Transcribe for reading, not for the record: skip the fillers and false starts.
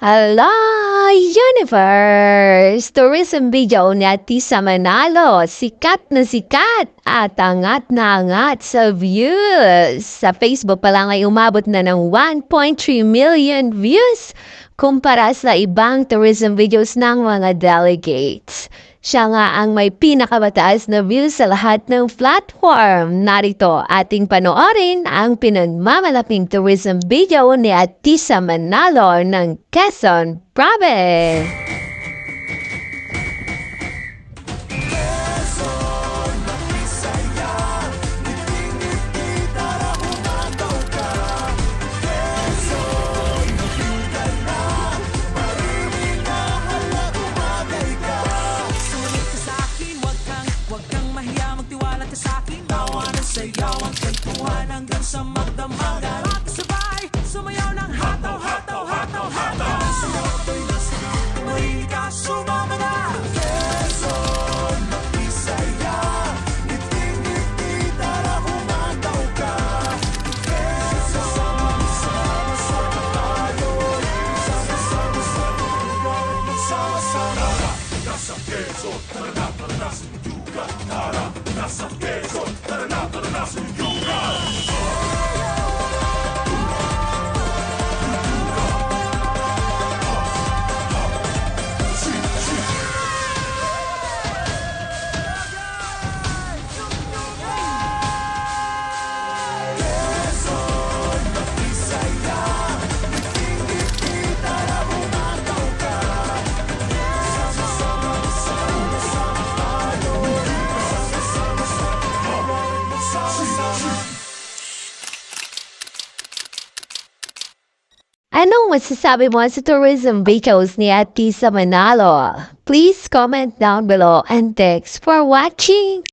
Hala, Universe! Tourism video ni Atisa Manalo, sikat na sikat at angat na angat sa views. Sa Facebook pa lang ay umabot na ng 1.3 million views kumpara sa ibang tourism videos ng mga delegates. Siya nga ang may pinakamataas na views sa lahat ng platform. Narito ating panoorin ang pinagmamalaping tourism video ni Atisa Manalo ng Quezon Province. Sayaw ang kwentuhan hanggang sa magdamag. Lahat sabay, sumayaw ng hataw, hataw, hataw, hataw. Sayaw ko'y lasing, may ka sumama na. Quezon, makisaya, ngiti-ngiti, tara humataw ka. Quezon, sama-sama tayo, sama-sama magsama-sama. Nasa Quezon, tara na sa Yugat. Tara, nasa Quezon, tara na sa Yugat. Anong masasabi mo sa tourism videos ni Atisa Manalo? Please comment down below and thanks for watching!